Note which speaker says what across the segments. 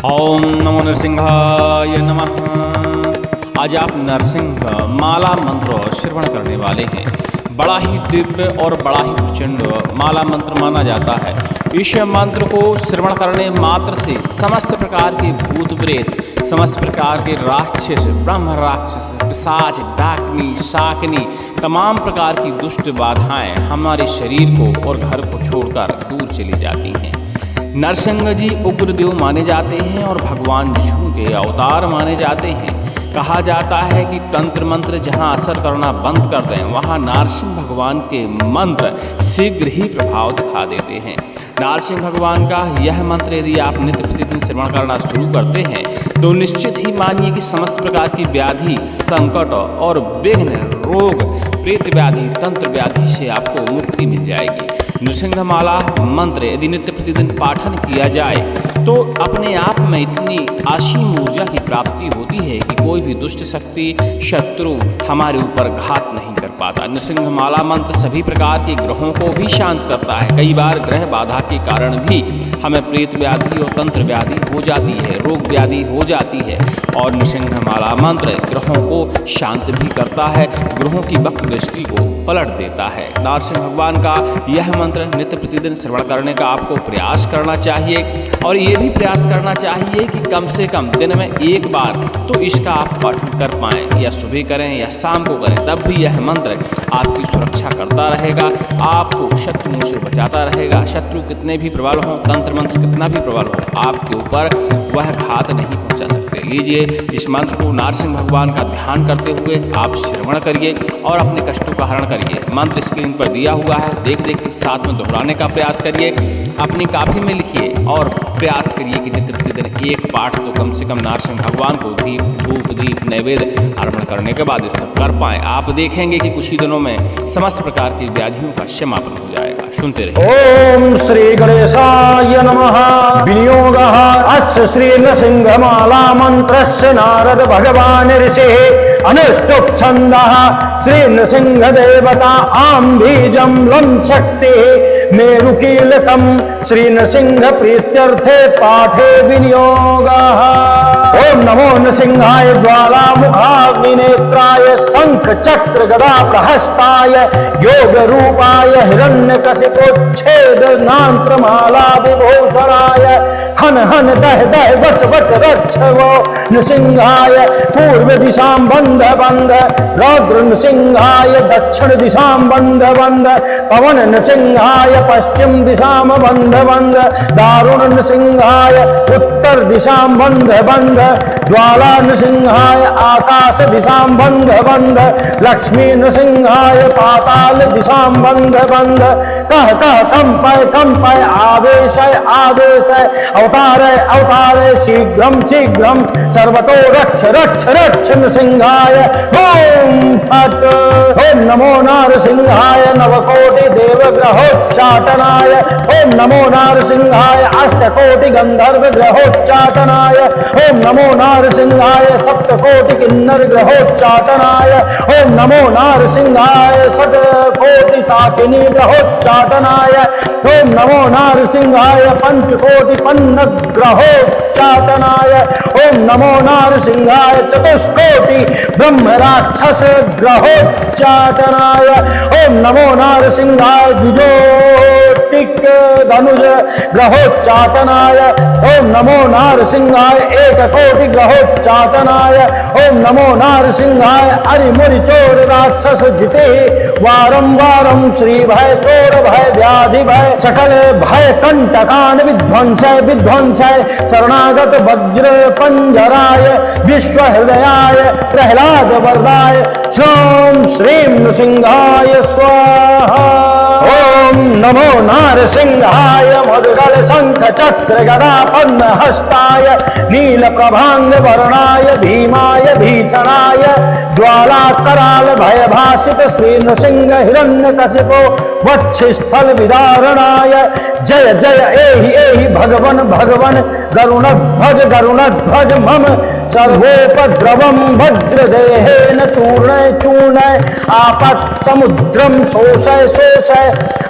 Speaker 1: ओम नमो नरसिंहाय नमः। आज आप नरसिंह माला मंत्र श्रवण करने वाले हैं। बड़ा ही दिव्य और बड़ा ही प्रचंड माला मंत्र माना जाता है। इस मंत्र को श्रवण करने मात्र से समस्त प्रकार के भूत प्रेत, समस्त प्रकार के राक्षस, ब्रह्म राक्षस, पिशाच, डाकिनी, शाकिनी, तमाम प्रकार की दुष्ट बाधाएं हमारे शरीर को और घर को छोड़कर दूर चली जाती हैं। नरसिंह जी उग्रदेव माने जाते हैं और भगवान विष्णु के अवतार माने जाते हैं। कहा जाता है कि तंत्र मंत्र जहां असर करना बंद कर दें, वहां नरसिंह भगवान के मंत्र शीघ्र ही प्रभाव दिखा देते हैं। नरसिंह भगवान का यह मंत्र यदि आप नित्य प्रतिदिन श्रवण करना शुरू करते हैं तो निश्चित ही मानिए कि समस्त प्रकार की व्याधि, संकट और विघ्न, रोग, प्रेत व्याधि, तंत्र व्याधि से आपको मुक्ति मिल जाएगी। नृसिंह माला मंत्र यदि नित्य प्रतिदिन पाठन किया जाए तो अपने आप में इतनी असीम ऊर्जा की प्राप्ति होती है कि कोई भी दुष्ट शक्ति, शत्रु हमारे ऊपर घात नहीं कर पाता। नृसिंह माला मंत्र सभी प्रकार के ग्रहों को भी शांत करता है। कई बार ग्रह बाधा के कारण भी हमें प्रेत व्याधि और तंत्र व्याधि हो जाती है, रोग व्याधि हो जाती है, और नृसिंह माला मंत्र ग्रहों को शांत भी करता है, ग्रहों की वक्र दृष्टि को पलट देता है। नरसिंह भगवान का यह मंत्र नित्य प्रतिदिन श्रवण करने का आपको प्रयास करना चाहिए, और ये भी प्रयास करना चाहिए कि कम से कम दिन में एक बार तो इसका आप पठन कर पाएं, या सुबह करें या शाम को करें, तब भी यह मंत्र आपकी सुरक्षा करता रहेगा, आपको शत्रुओं से बचाता रहेगा। शत्रु कितने भी प्रबल हों, तंत्र मंत्र कितना भी प्रबल हो, आपके ऊपर वह घात नहीं पहुंचा सकते। लीजिए इस मंत्र को नरसिंह भगवान का ध्यान करते हुए आप श्रवण करिए और अपने कष्टों का हरण करिए। मंत्र स्क्रीन पर दिया हुआ है, देख देख के साथ में दोहराने का प्रयास करिए, अपनी कॉपी में लिखिए और प्रयास करिए कि नित्य प्रतिदिन एक पाठ तो कम से कम नरसिंह भगवान को दीप, धूप, दीप, नैवेद्य अर्पण करने के बाद इसको कर पाएं। आप देखेंगे कि कुछ ही दिनों में समस्त प्रकार की व्याधियों का समापन हो जाएगा। सुनते रहिए।
Speaker 2: ओम श्री गणेशाय नमः। विनियोगः अस्य श्री नृसिंह माला मंत्रस्य नारद भगवान ऋषिः अनुष्टुप् छन्दः श्री नृसिंह देवता आं बीजं लं शक्तिः मेरुकीलकं श्री नृसिंह प्रीत्यर्थे पाठे विनियोगः। ओम नमो नृसिंहाय ज्वालामुखाग्निनेत्राय शंख चक्र गदा प्रहस्ताय योग रूपाय हिरण्यकशिपोच्छेद नांत्रमाला विभूषणाय हन हन दह दह वच वच रक्षवो नृसिंहाय पूर्व दिशां बंध बंध रौद्र नृसिंहाय दक्षिण दिशां बंध बंध पवन नृसिंहाय पश्चिम दिशां बंध बंध दारुण नृसिंहाय उत्तर दिशां बंध बंध ज्वाला नृसिंहाय आकाश दिशां बंध बंध लक्ष्मी नृसिंहाय पाताल दिशां बंध बंध कह कह कंपय आवेशय आवेशय अवतारय अवतारय शीघ्रम शीघ्रम सर्वतो रक्ष रक्ष रक्ष नृसिंहाय ओम फट। ओम नमो नरसिंहाय नवकोटि देवग्रहोच्चाटनाय ओम नमो नरसिंहाय अष्टकोटि गंधर्व ग्रहोच्चाटनाय ओम नमो नरसिंहाय सप्तकोटि किन्नर ग्रहोच्चाटनाय ओम नमो नरसिंहाय षट्कोटि शाकिनी ग्रहोच्चाटनाय ओम नमो नरसिंहाय पंचकोटि पन्नग ग्रहोच्चाटनाय ओम नमो नरसिंहाय चतुष्कोटि ब्रह्म राक्षस ग्रहोच्चाटनाय ओम नमो नरसिंहाय द्विजोटिक धनुष ग्रहोच्चाटनाय ओम नमो नरसिंहाय एक कोटि ग्रहोच्चाटनाय ओम नमो नरसिंहाय अरिमुरि चोर राक्षस जिते वारं वारं श्री भय चोर भय व्याधि भय सकल भय कंटकान विध्वंसय विध्वंसय शरणागत वज्र पंजराय विश्व हृदयाय प्रहलाद वरदाय श्रीं श्रीं नृसिंहाय स्वाहा। ओम नमो नरसिंहाय मधुगल शंख चक्र गदा पद्म हस्ताय नील प्रभांग वर्णाय भीमाय भीषणाय ज्वाला कराल भय भाषित श्री नृसिंह हिरण्यकशिपो वक्षस्थल विदारणाय जय जय एहि एहि भगवन भगवन गरुणध्वज मम सर्वोपद्रवं वज्रदेहेन चूर्ण चूर्ण आपत् समुद्रं शोषय शोषय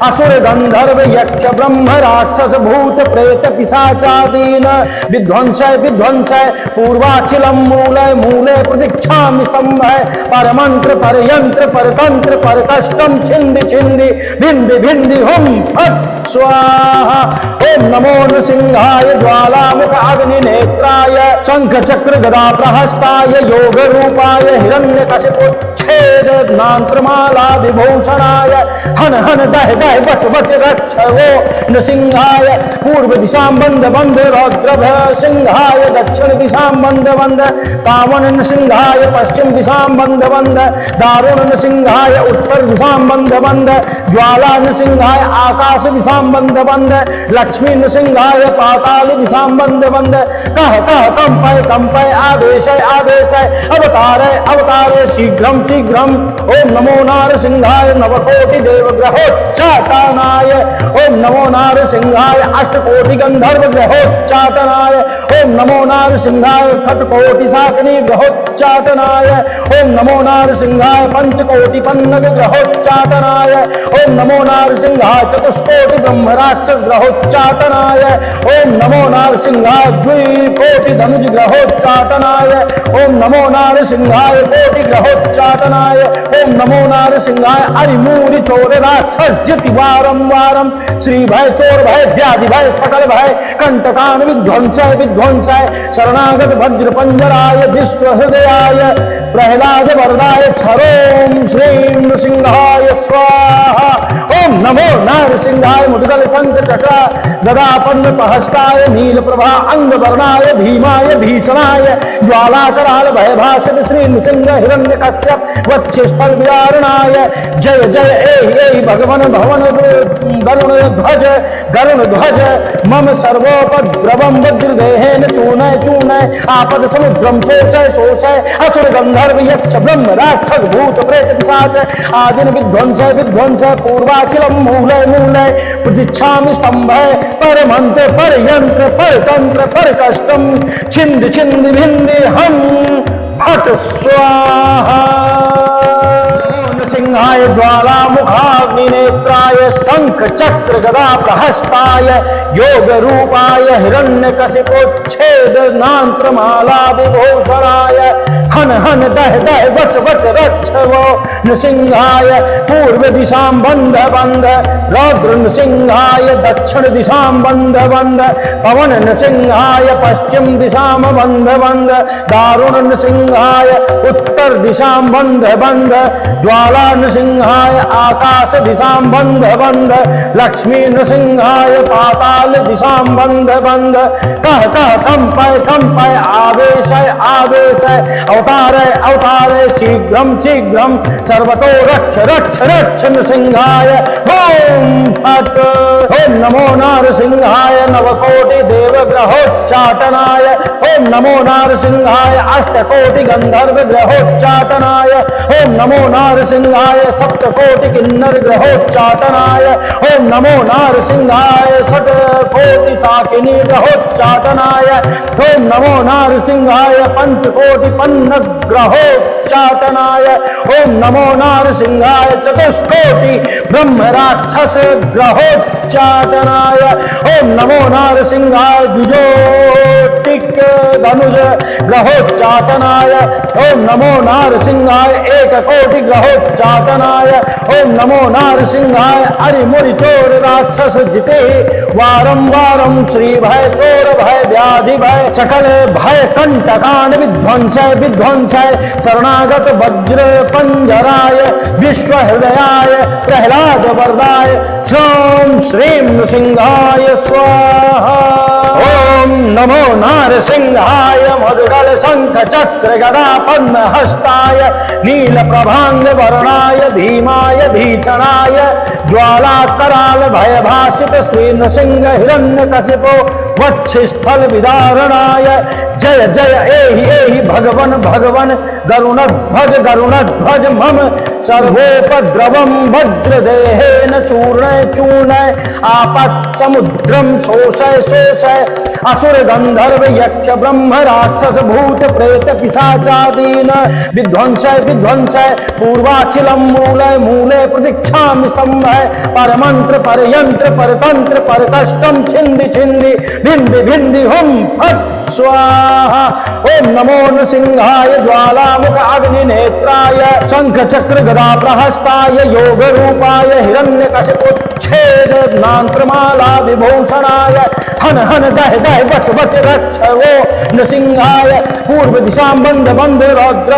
Speaker 2: असुर गंधर्व यक्ष ब्रह्म राक्षस भूत प्रेत पिशाचादीन विध्वंसय विध्वंसय पूर्वाखिलम मूलय मूले प्रतीक्षामि स्तंभय पर मंत्र पर यंत्र पर तंत्र पर कष्टम छिंदि छिंदि भिंदि भिंदि हुम फट स्वाहा। ओम नमो नृसिंहाय ज्वालामुख अग्नि नेत्राय शंख चक्र गदा प्रहस्ताय योग रूपाय हिरण्यकशिपुच्छेद नांत्रमाला विभूषणाय हन हन दह दह बच बच रक्ष वो नृसिंहाय पूर्व दिशा बंद बंद रौद्र सिंहाय दक्षिण दिशा बंद बंद पावन नृसिंहाय पश्चिम दिशा बंद बंद दारुण नृसिंहाय उत्तर दिशा बंद बंद ज्वाला नृसिंहाय आकाश दिशा बंद बंद लक्ष्मी नृसिंहाय पाताल दिशा बंद बंद कह कह कंपय कंपय आदेशय आदेशय अवतारय अवतारय शीघ्रम शीघ्रम। ओम नमो नारसिंहाय नवकोटि देव ग्रहोच्चाटनाय ओम नमो नारसिंहाय अष्टकोटि गंधर्व ग्रहोच्चाटनाय ओम नमो नारसिंहाय खटकोटि शाकिनी ग्रहोच्चाटनाय ओम नमो नारसिंहाय पंचकोटि पन्नग ग्रहोच्चाटनाय ओम नमो नारसिंहाय चतुष्कोटि ब्रह्म राक्षस ग्रहोच्चाटनाय ओम नमो नारसिंहाय द्विकोटि धनुज ग्रहोच्चाटनाय ओम नमो नारसिंहाय कोटि ग्रहोच्चाटनाय ओम नमो नारसिंहाय अरिमूरि चोर राक्षस जति वारम वारम श्री भय चोर भय व्याधि भय सकल भय कंटकान विध्वंसय विध्वंसय शरणागत वज्र पंजराय विश्व हृदयाय प्रहलाद वरदाय क्षरोम श्रीं नृसिंहाय स्वाहा। ओम नमो नारसिंहाय मुद्गल शंख चक्र गदा पद्म पहस्ताय नील प्रभा अंग वर्णाय भीमाय भीषणाय ज्वाला कराल भय भाषित श्री नृसिंह हिरण्य कश्यप वक्षस्थल विदारणाय जय जय ए भगवन भवन गरुण ध्वज मम सर्वोपद्रवम वज्रदेहेन चूर्णय चूर्णय आपद समुद्रम शोषय शोषय असुर गंधर्व यक्ष ब्रह्म राक्षस भूत प्रेत पिशाच आदिन विध्वंसय विध्वंसय पूर्वाखिलम मूलय मूलय प्रतीक्षामि स्तंभय पर मंत्र पर यंत्र पर तंत्र पर कष्टम छिंद छिंद भिंदि हम फट स्वाहा। सिंहाय ज्वाला मुखाग्नि नेत्राय शंख चक्र गदा प्रहस्ताय योग रूपाय हिरण्य कशिपोच्छेद नांत्रमाला विभूषणाय हन हन दह दह बच बच रक्ष वो नृसिंहाय पूर्व दिशा बंद बंद रौद्र नृसिंहाय दक्षिण दिशा बंद बंद पवन नृसिंहाय पश्चिम दिशा बंद बंद दारुण नृसिंहाय उत्तर दिशा बंद बंद ज्वाला नृसिंहाय आकाश दिशा बंद बंद लक्ष्मी नृसिंहाय पाताल दिशा बंद बंद कह कह कंपय कंपय आवेशय आवेशय अवतारय अवतारय शीघ्रम शीघ्रम सर्वतो रक्ष रक्ष रक्ष नृसिंहाय ओम फट। ओम नमो नारसिंहाय नवकोटि देव ग्रहोच्चाटनाय ओम नमो नारसिंहाय अष्टकोटि गंधर्व ग्रहोच्चाटनाय ओम नमो नारसिंहाय सप्तकोटि किन्नर ग्रहोच्चाटनाय ओम नमो नारसिंहाय षट्कोटि शाकिनी ग्रहोच्चाटनाय ओम नमो नारसिंहाय पंचकोटि पन्नग ग्रहोच्चाटनाय ओम नमो नारसिंहाय चतुष्कोटि ब्रह्म राक्षस ग्रहोच्चाटनाय ओम नमो नारसिंहाय द्विजोटिक धनुज ग्रहोच्चाटनाय ओम नमो नारसिंहाय एक कोटि ग्रहोच्चाटनाय ओम नमो नारसिंहाय अरिमुरि चोर राक्षस जिते वारम वारम श्री भय चोर भय व्याधि भय सकल भय कंटकान विध्वंसय विध्वंसय शरणागत वज्र पंजराय विश्व हृदयाय प्रहलाद वरदाय श्रोम श्रीं नृसिंहाय स्वाहा। ओम नमो नारसिंहाय मधुगल शंख चक्र गदा पद्म हस्ताय नील प्रभांग वर्णाय भीमाय भीषणाय ज्वाला कराल भय भाषित श्री नृसिंह हिरण्य कशिपो वक्षस्थल विदारणाय जय जय एहि भगवन भगवन गरुण ध्वज मम सर्वोपद्रवम वज्रदेहेन चूर्णय चूर्णय आपत् समुद्रम शोषय शोषय असुर गंधर्व यक्ष ब्रह्म राक्षस भूत प्रेत पिशाचादीन विध्वंसय विध्वंसय पूर्वाखिलम मूलय मूले प्रतीक्षामि स्तंभय पर मंत्र पर यंत्र पर तंत्र पर कष्टम छिंदि छिंदि भिंदि भिंदि हुम फट स्वाहा। ओम नमो नृसिंहाय ज्वालामुख अग्नि नेत्राय शंख चक्र गदा प्रहस्ताय योग रूपाय हिरण्यकशिपुच्छेद नांत्रमाला विभूषणाय हन हन दह दह बच बच रक्ष वो नृसिंहाय पूर्व दिशा बंद बंद रौद्र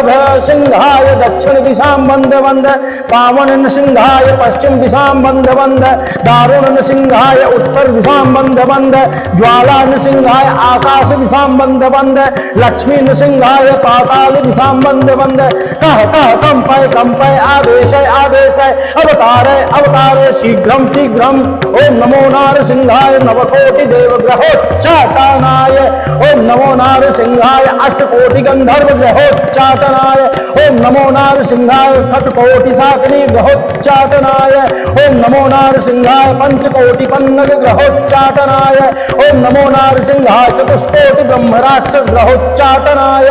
Speaker 2: सिंहाय दक्षिण दिशा बंद बंद पावन नृसिंहाय पश्चिम दिशा बंद बंद दारुण नृसिंहाय उत्तर दिशा बंद बंद ज्वाला नृसिंहाय आकाश दिशा बंद बंद लक्ष्मी नृसिंहाय पाताल दिशा बंद बंद कह कह कंपय कंपय आवेशय आवेशय अवतारय अवतारय शीघ्रम शीघ्रम। ओम नमो नारसिंहाय नवकोटि देव ग्रहोच्चाटनाय ओम नमो नारसिंहाय अष्टकोटि गंधर्व ग्रहोच्चाटनाय ओम नमो नारसिंहाय खटकोटि साकनी ग्रहोच्चाटनाय ओम नमो नारसिंहाय पंचकोटि पन्नग ग्रहोच्चाटनाय ओम नमो नारसिंहाय चतुष्कोटि ब्रह्म राक्षस ग्रहोच्चाटनाय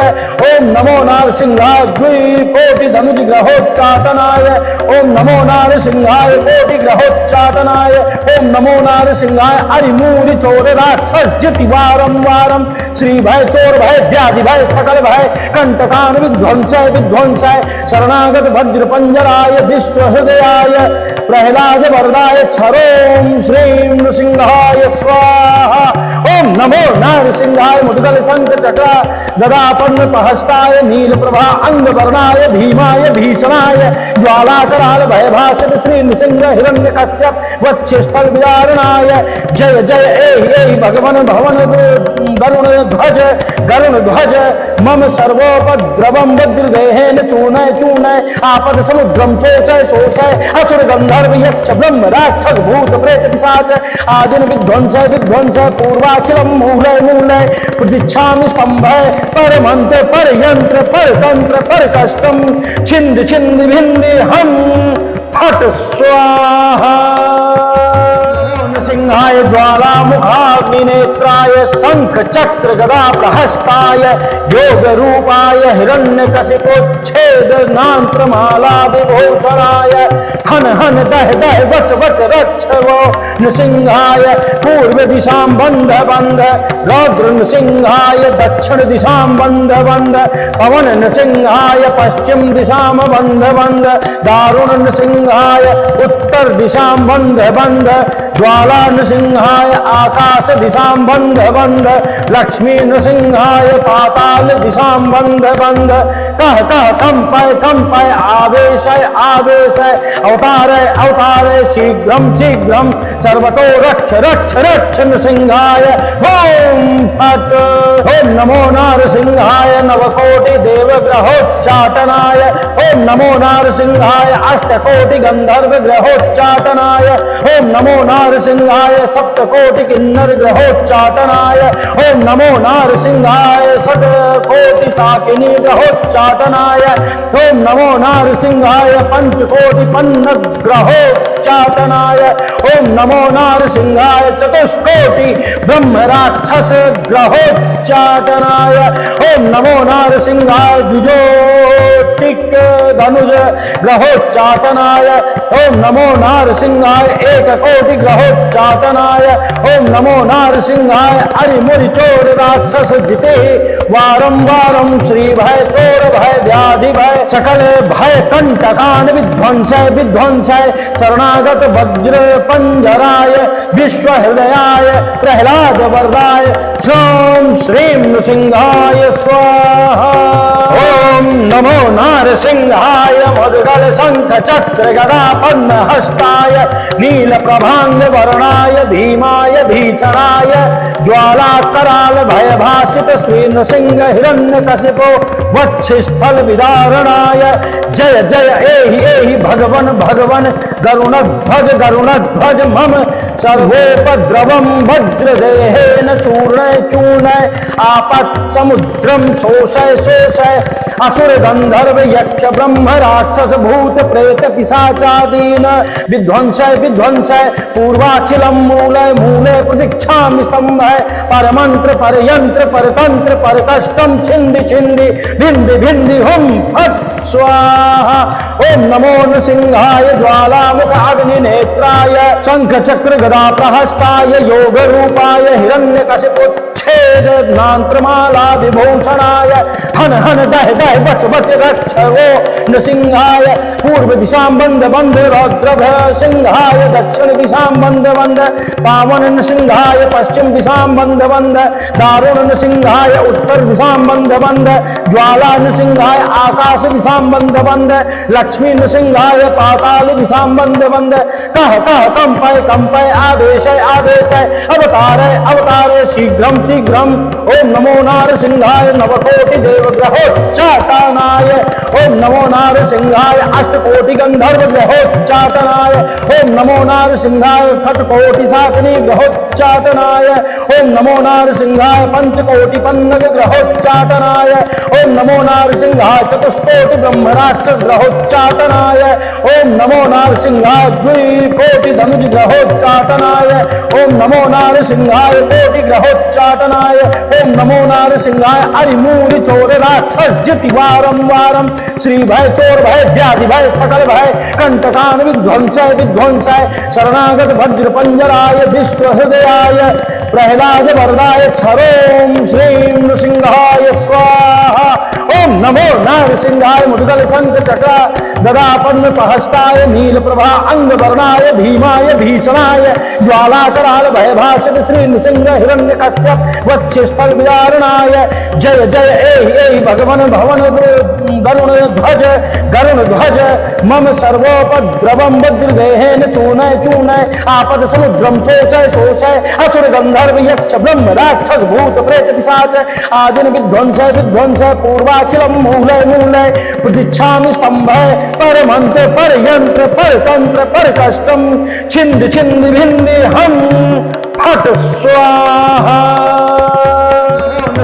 Speaker 2: ओम नमो नारसिंहाय द्विकोटि धनुज ग्रहोच्चाटनाय ओम नमो नारसिंहाय कोटि ग्रहोच्चाटनाय ओम नमो नारसिंहाय अरिमूरि चोर राक्षस जिति वारम वारम श्री भय चोर भय व्याधि भय सकल भय कंटकान विध्वंसय विध्वंसय शरणागत वज्र पंजराय विश्व हृदयाय प्रहलाद वरदाय क्षरोम श्रीं नृसिंहाय स्वाहा। ओम नमो नारसिंहाय मुद्गल शंख चक्र गदा पद्म पहस्ताय नील प्रभा अंग वर्णाय भीमाय भीषणाय ज्वाला कराल भय भाषित श्री नृसिंह हिरण्य कश्यप वक्षस्थल विदारणाय जय जय एहि भगवन भवन गरुण ध्वज मम सर्वोपद्रवम वज्रदेहेन चूर्णय चूर्णय आपद समुद्रम शोषय शोषय असुर गंधर्व यक्ष ब्रह्म राक्षस भूत प्रेत पिशाच आदिन विध्वंसय विध्वंसय पूर्वाखिलम मूलय मूलय प्रतीक्षामि स्तंभय पर मंत्र पर यंत्र पर तंत्र पर कष्टम छिंद छिंद भिंदि हम फट स्वाहा। सिंहाय ज्वाला मुखाग्नि नेत्राय शंख चक्र गदा प्रहस्ताय योग रूपाय हिरण्य कशिपोच्छेद नांत्र माला विभूषणाय हन हन दह दह बच बच रक्ष वो नृसिंहाय पूर्व दिशा बंध बंध रौद्र नृसिंहाय दक्षिण दिशा बंध बंध पवन नृसिंहाय पश्चिम दिशा बंध बंध दारुण नृसिंहाय उत्तर दिशा बंध बंध ज्वाला नृसिंहाय आकाश दिशा बंध बंध लक्ष्मी नृसिंहाय पाताल दिशा बंध बंध कह कह कंपय कंपय आवेशय आवेशय अवतारय अवतारय शीघ्रम शीघ्रम सर्वतो रक्ष रक्ष रक्ष नृसिंहाय ओम फट। ओम नमो नारसिंहाय नवकोटि देव ग्रहोच्चाटनाय ओम नमो नारसिंहाय अष्टकोटि गंधर्व ग्रहोच्चाटनाय ओम नमो नारसिंहाय सप्तकोटि किन्नर ग्रहोच्चाटनाय ओम नमो नारसिंहाय षट्कोटि साकिनी ग्रहोच्चाटनाय ओम नमो नारसिंहाय पंचकोटि पन्नग ग्रहोच्चाटनाय ओम नमो नारसिंहाय चतुष्कोटि ब्रह्म राक्षस ग्रहोच्चाटनाय ओम नमो नारसिंहाय द्विजोटिक धनुज ग्रहोच्चाटनाय ओम नमो नारसिंहाय एक कोटि ग्रहोच्चाटनाय ओम नमो नारसिंहाय अरिमुरि चोर राक्षस जिते वारम वारम श्री भय चोर भय व्याधि भय सकल भय कंटकान विध्वंसय विध्वंसय शरणागत वज्र पंजराय विश्व हृदयाय प्रहलाद वरदाय श्रोम श्रीं नृसिंहाय स्वाहा। ओम नमो नारसिंहाय मुद्गल शंख चक्र गदा पद्म हस्ताय नील प्रभांग वर्णाय भीमाय भीषणाय ज्वाला कराल भय भाषित श्री नृसिंह हिरण्य कशिपो वक्षस्थल विदारणाय जय जय एहि भगवन भगवन गरुण ध्वज मम सर्वोपद्रवम वज्रदेहेन चूर्णय चूर्णय आपत् समुद्रम शोषय शोषय असुर गंधर्व यक्ष ब्रह्म राक्षस भूत प्रेत पिशाचादीन विध्वंसय विध्वंसय पूर्वाखिलम मूलय मूले प्रतीक्षामि स्तंभय परमंत्र परयंत्र परतंत्र परकष्टम छिंदि छिंदि भिंदि भिंदि हुम फट स्वाहा। ओम नमो नृसिंहाय ज्वालामुखाग्नि नेत्राय शंख चक्र गदा प्रहस्ताय योग रूपाय हिरण्यकशिपुच्छेद नांत्रमाला विभूषणाय हन हन दह दह बच बच रक्ष वो नृसिंहाय पूर्व दिशां बंद बंद रौद्र सिंहाय दक्षिण दिशां बंद बंद पावन नृसिंहाय पश्चिम दिशां बंद बंद दारुण नृसिंहाय उत्तर दिशां बंद बंद ज्वाला नृसिंहाय आकाश दिशां बंद बंद लक्ष्मी नृसिंहाय पाताल दिशां बंद बंद कह कंपय कंपय आदेश आदेश अवतार अवतार शीघ्रम शीघ्रम। ओम नमो नारसिंहाय नवकोटि देवग्रहोच्चाटनाय ओम नमो नारसिंहाय अष्टकोटि गंधर्व ग्रहोच्चाटनाय ओम नमो नारसिंहाय खटकोटि साकनी ग्रहोच्चाटनाय ओम नमो नारसिंहाय पंचकोटि पन्नग ग्रहोच्चाटनाय ओम नमो नारसिंहाय चतुष्कोटि ब्रह्म राक्षस ग्रहोच्चाटनाय ओम नमो नारसिंहाय द्विकोटि धनुज ग्रहोच्चाटनाय ओम नमो नारसिंहाय कोटि ग्रहोच्चाटनाय ओम नमो नारसिंहाय अरिमूल चोर राक्षस जिति वारम वारम श्री भय चोर भय व्याधि भय सकल भय कंटकान विध्वंसय विध्वंसय शरणागत वज्र पंजराय विश्व हृदयाय प्रहलाद वरदाय क्षरोम श्रीं नृसिंहाय स्वाहा। ओम नमो नारसिंहाय मुद्गल शंख चक्र गदा पद्म पहस्ताय नील प्रभा अंग वर्णाय भीमाय भीषणाय ज्वाला कराल भय भाषित श्री नृसिंह हिरण्य कश्यप वक्षस्थल विदारणाय जय जय एहि भगवन भवन गरुण ध्वज मम सर्वोपद्रवम वज्रदेहेन चूर्णय चूर्णय आपद समुद्रम शोषय शोषय असुर गंधर्व यक्ष ब्रह्म राक्षस भूत प्रेत पिशाच आदिन विध्वंसय विध्वंसय पूर्वाखिलम मूलय मूलय प्रतीक्षामि स्तंभय परमंत्र परयंत्र परतंत्र परकष्टम छिंद छिंद भिंदि हम फट स्वाहा।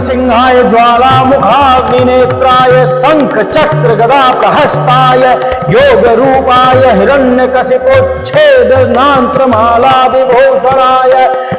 Speaker 2: सिंहाय ज्वाला मुखाग्निनेत्राय शंख चक्र गदा प्रहस्ताय योग रूपाय हिरण्यकशिपोच्छेद नांत्रमाला विभूषणाय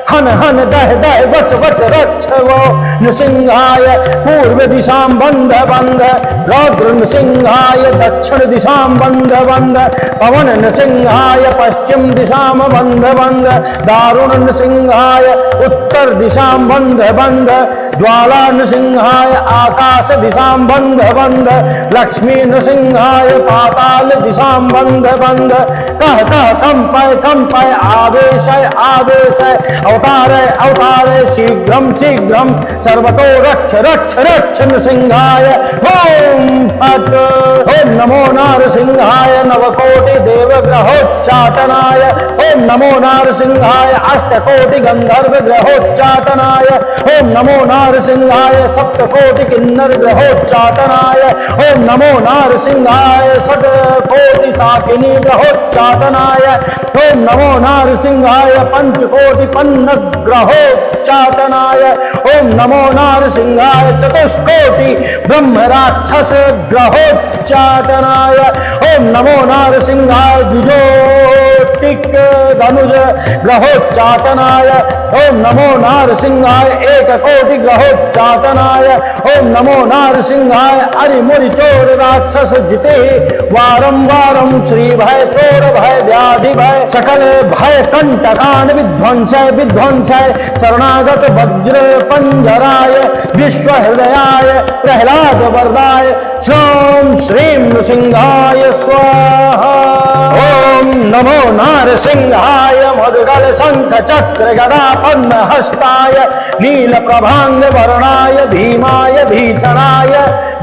Speaker 2: हन हन दह दह वच वच रक्ष वो नृसिंहाय पूर्व दिशां बंध बंध रौद्र नृसिंहाय दक्षिण दिशां बंध बंध पवन नृसिंहाय पश्चिम दिशां बंध बंध दारुण नृसिंहाय उत्तर दिशां बंध बंध ज्वाला नृसिंहाय आकाश दिशां बंध बंध लक्ष्मी नृसिंहाय पाताल दिशां बंध बंध कह कंपय कंपय आवेश आवेश अवतार अवतार शीघ्रम शीघ्रम सर्वतो रक्ष रक्ष रक्ष नृसिंहाय ओम फट। ओम नमो नारसिंहाय नवकोटि देवग्रहोच्चाटनाय ओम नमो नारसिंहाय अष्टकोटि गंधर्व ग्रहोच्चाटनाय ओम नमो नारसिंहाय सप्तकोटि किन्नर ग्रहोच्चाटनाय ओम नमो नारसिंहाय षट्कोटि साकिनी ग्रहोच्चाटनाय ओम नमो नारसिंहाय पंचकोटि पन्नग ग्रहोच्चाटनाय ओम नमो नारसिंहाय चतुष्कोटि ब्रह्म राक्षस ग्रहोच्चाटनाय ओम नमो नारसिंहाय द्विजोटिक धनुज ग्रहोच्चाटनाय ओम नमो नारसिंहाय एक कोटि ग्रहोच्चाटनाय ओम नमो नारसिंहाय अरिमुनि चोर राक्षस जिते वारम वारम श्री भय चोर भय व्याधि भय सकल भय कंटकान विध्वंसय विध्वंसय शरणागत वज्र पंजराय विश्व हृदयाय प्रहलाद वरदाय श्रोम श्रीं नृसिंहाय स्वाहा। ओम नमो नारसिंहाय मुद्गल शंख चक्र गदा पद्म हस्ताय नील प्रभांग वर्णाय भीमाय भीषणाय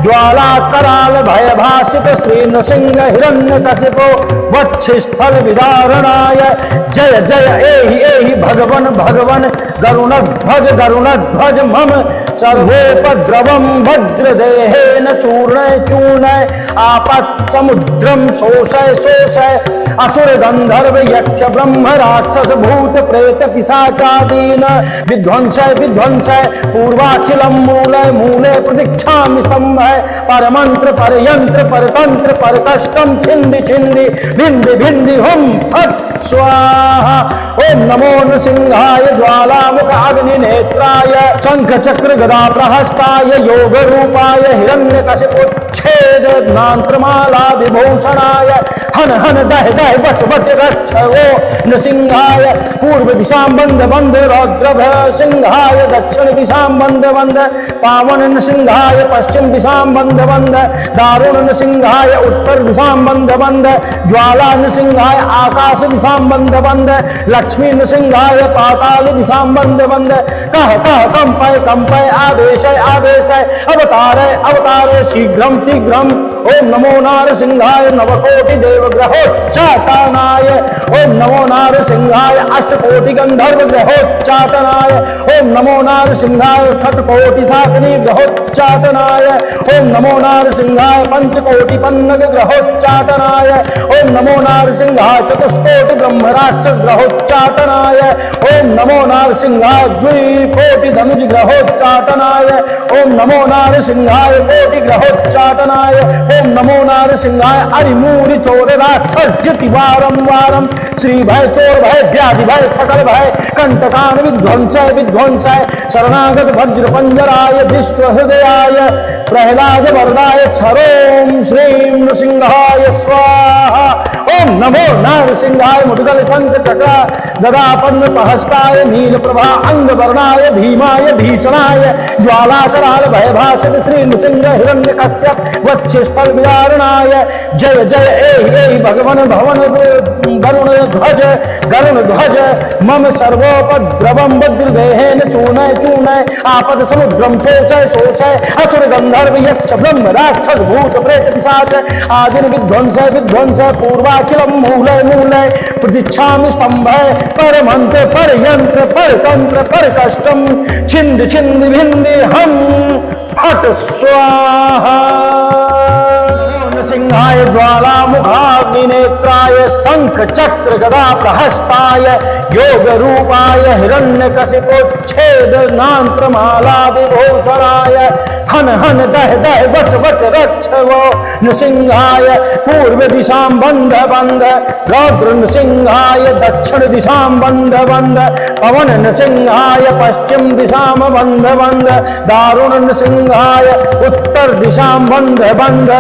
Speaker 2: ज्वाला कराल भय भाषित श्री नृसिंह हिरण्य कशिपो वक्षस्थल विदारणाय जय जय एहि भगवन भगवन गरुण ध्वज मम सर्वोपद्रवम वज्रदेहेन चूर्णय चूर्णय आपत् समुद्रम शोषय शोषय असुर गंधर्व यक्ष ब्रह्म राक्षस भूत प्रेत पिशाचादीन विध्वंसय विध्वंसय पूर्वाखिलम मूलय मूले प्रतीक्षामि स्तंभय परमंत्र पर यंत्र पर तंत्र पर कष्टम छिंदि छिंदि भिंदि भिंदि हुम फट स्वाहा। ओम नमो नृसिंहाय ज्वालामुख अग्नि नेत्राय शंख चक्र गदा प्रहस्ताय योग रूपाय हिरण्यकशिपुच्छेद नांत्रमाला विभूषणाय हन हन दह दह बच बच रक्ष वो नृसिंहाय पूर्व दिशा बंद बंद रौद्र सिंहाय दक्षिण दिशा बंद बंद पावन नृसिंहाय पश्चिम दिशा बंद बंद दारुण नृसिंहाय उत्तर दिशा बंद बंद ज्वाला नृसिंहाय आकाश दिशा बंद बंद लक्ष्मी नृसिंहाय पाताल दिशा बंद बंद कह कह कंपय कंपय आदेशय आदेशय अवतारय अवतारय शीघ्रम शीघ्रम। ओम नमो नारसिंहाय नवकोटि देवग्रहोच्चाटनाय ओम नमो नारसिंहाय अष्टकोटि गंधर्व ग्रहोच्चाटनाय ओम नमो नारसिंहाय खटकोटि साकनी ग्रहोच्चाटनाय ओम नमो नारसिंहाय पंचकोटि पन्नग ग्रहोच्चाटनाय ओम नमो नारसिंहाय चतुष्कोटि ब्रह्मराक्षस ग्रहोच्चाटनाय ओम नमो नारसिंहाय द्विकोटि धनुज ग्रहोच्चाटनाय ओम नमो नारसिंहाय कोटि ग्रहोच्चाटनाय ओम नमो नारसिंहाय अरिमूरि चोर राक्षस जिति वारम वारम श्री भय चोर भय व्याधि भय सकल भय कंटकान विध्वंसय विध्वंसय शरणागत वज्र पंजराय विश्व हृदयाय प्रहलाद वरदाय क्षरोम श्रीं नृसिंहाय स्वाहा। ओम नमो नारसिंहाय मुद्गल शंख चक्र गदा पद्म पहस्ताय नील प्रभा अंग वर्णाय भीमाय भीषणाय ज्वाला कराल भयभाषित श्री नृसिंह हिरण्य कश्यप वक्षस्थल विदारणाय जय जय एहि भगवन भवन गरुण ध्वज मम सर्वोपद्रवम वज्रदेहेन चूर्णय चूर्णय आपद समुद्रम शोषय शोषय असुर गंधर्व यक्ष ब्रह्म राक्षस भूत प्रेत पिशाच आदिन विध्वंसय विध्वंसय पूर्वाखिलम मूलय मूलय प्रतीक्षामि स्तंभय पर मंत्र पर यंत्र पर तंत्र पर कष्टम छिंद छिंद भिंदि हम फट स्वाहा। सिंहाय ज्वाला मुखाग्निनेत्राय शंख चक्र गदा प्रहस्ताय योग रूपाय हिरण्यकशिपोच्छेद नांत्रमाला विभूषणाय हन हन दह दह बच बच रक्ष वो नृसिंहाय पूर्व दिशा बंध बंध रौद्र नृसिंहाय दक्षिण दिशा बंध बंध पवन नृसिंहाय पश्चिम दिशा बंध बंध दारुण नृसिंहाय उत्तर दिशा बंध बंध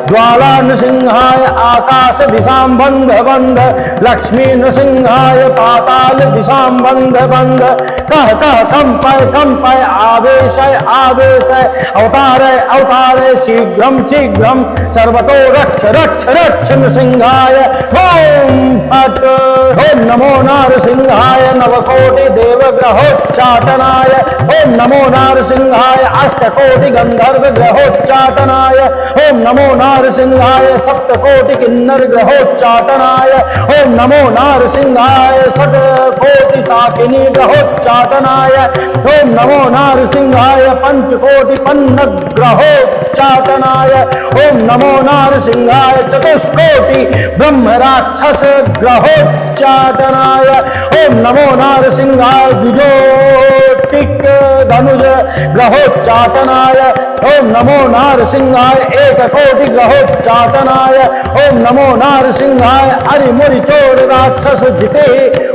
Speaker 2: ज्वाला नृसिंहाय आकाश दिशा बंध बंध लक्ष्मी नृसिंहाय पाताल दिशा बंध बंध कह कह कंपय कंपय आवेशय आवेशय अवतारय अवतारय शीघ्रम शीघ्रम सर्वतो रक्ष रक्ष रक्ष नृसिंहाय ओम फट। ओम नमो नारसिंहाय नवकोटि देवग्रहोच्चाटनाय ओम नमो नारसिंहाय अष्टकोटि गंधर्व ग्रहोच्चाटनाय ओम नमो नारसिंहाय सप्तकोटि किन्नर ग्रहोच्चाटनाय ओम नमो नारसिंहाय षट्कोटि साकिनी ग्रहोच्चाटनाय ओम नमो नारसिंहाय पंचकोटि पन्नग ग्रहोच्चाटनाय ओम नमो नारसिंहाय चतुष्कोटि ब्रह्म राक्षस ग्रहोच्चाटनाय ओम नमो नारसिंहाय द्विजोटिक धनुज ग्रहोच्चाटनाय ओम नमो नारसिंहाय एक कोटि ग्रहोच्चाटनाय ओम नमो नारसिंहाय अरिमुरि चोर राक्षस जिते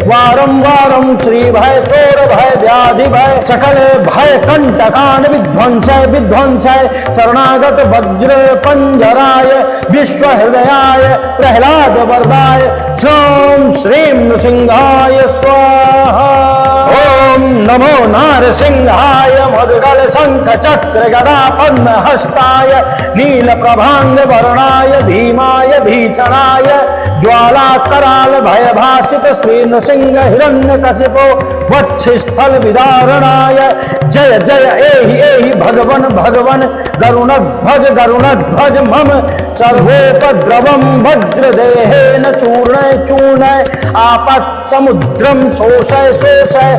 Speaker 2: वारम वारम श्री भय चोर भय व्याधि भय सकल भय कंटकान विध्वंसय विध्वंसय शरणागत वज्र पंजराय विश्व हृदयाय प्रहलाद वरदाय श्रोम श्रीं नृसिंहाय स्वाहा। ओम नमो नारसिंहाय मुद्गल शंख चक्र गदा पद्म हस्ताय नील प्रभांग वर्णाय भीमाय भीषणाय ज्वाला कराल भयभाषित श्री नृसिंह हिरण्य कशिपो वक्षस्थल विदारणाय जय जय एहि एहि भगवन भगवन गरुण ध्वज मम सर्वोपद्रवम वज्रदेहेन चूर्णय चूर्णय आपत् समुद्रम शोषय शोषय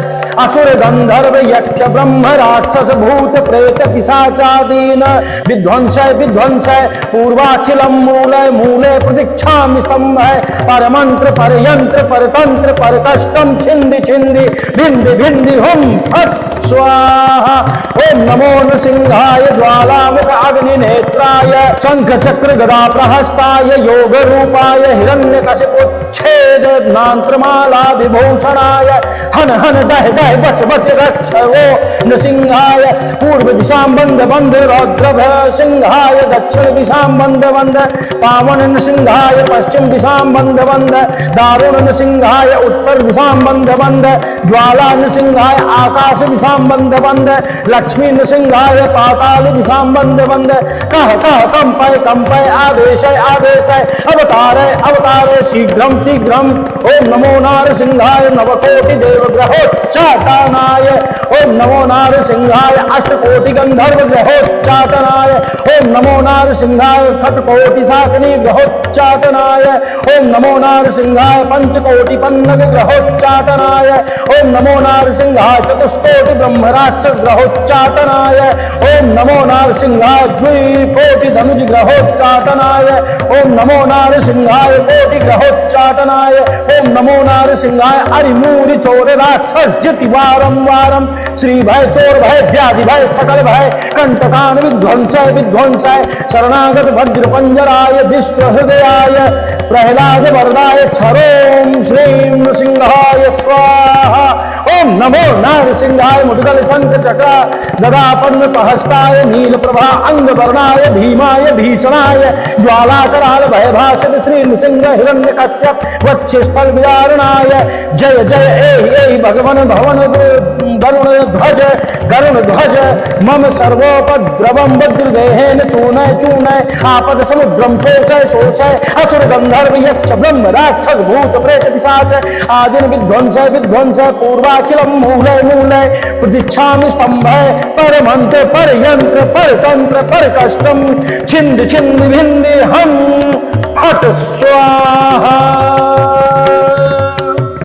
Speaker 2: असुर गंधर्व यक्ष ब्रह्म राक्षस भूत प्रेत पिशाचादीन विध्वंसय विध्वंसय पूर्वाखिलम मूलय मूले प्रतीक्षामि स्तंभय परमंत्र परयंत्र परतंत्र परकष्टम छिंदि छिंदि भिंदि भिंदि हुम फट स्वाहा। ओम नमो नृसिंहाय ज्वालामुख अग्निनेत्राय शंख चक्र गदा प्रहस्ताय योग रूपाय हिरण्यकशिपुच्छेद नांत्रमाला विभूषणाय हन हन दह दह बच बच रक्ष वो नृसिंहाय पूर्व दिशां बंद बंद रौद्र सिंहाय दक्षिण दिशां बंद बंद पावन नृसिंहाय पश्चिम दिशां बंद बंद दारुण नृसिंहाय उत्तर दिशां बंद बंद ज्वाला नृसिंहाय आकाश दिशां बंद बंद लक्ष्मी नृसिंहाय पाताल दिशां बंद बंद कह कंपय कंपय आवेशय आवेशय अवतारय अवतारय शीघ्रम शीघ्रम। ओम नमो नारसिंहाय नवकोटि देवग्रहोच्चाटनाय ओम नमो नारसिंहाय अष्टकोटि गंधर्व ग्रहोच्चाटनाय ओम नमो नारसिंहाय खटकोटि शाकिनी ग्रहोच्चाटनाय ओम नमो नारसिंहाय पंचकोटि पन्नग ग्रहोच्चाटनाय ओम नमो नारसिंहाय चतुष्कोटि ब्रह्म राक्षस ग्रहोच्चाटनाय ओम नमो नारसिंहाय द्विकोटि धनुज ग्रहोच्चाटनाय ओम नमो नारसिंहाय कोटि ग्रहोच्चाटनाय ओम नमो नारसिंहाय अरिमूरि चोर राक्षस जिति वारम वारम श्री भय चोर भय व्याधि भय सकल भय कंटकान विध्वंसय विध्वंसय शरणागत वज्र पंजराय विश्व हृदयाय प्रहलाद वरदाय क्षरोम श्रीं नृसिंहाय स्वाहा। ओम नमो नारसिंहाय मुद्गल शंख चक्र गदा पद्म पहस्ताय नील प्रभा अंग वर्णाय भीमाय भीषणाय ज्वाला कराल भय भाषित श्री नृसिंह हिरण्य कश्यप वक्षस्थल विदारणाय जय जय ए भगवन भवन गरुण ध्वज मम सर्वोपद्रवम वज्रदेहेन चूर्णय चूर्णय आपद समुद्रम शोषय शोषय असुर गंधर्व यक्ष ब्रह्म राक्षस भूत प्रेत पिशाच आदिन विध्वंसय विध्वंसय पूर्वाखिलम मूलय मूलय प्रतीक्षामि स्तंभय परमंत्र परयंत्र परतंत्र परकष्टम छिंद छिंद भिंदि हम फट स्वाहा।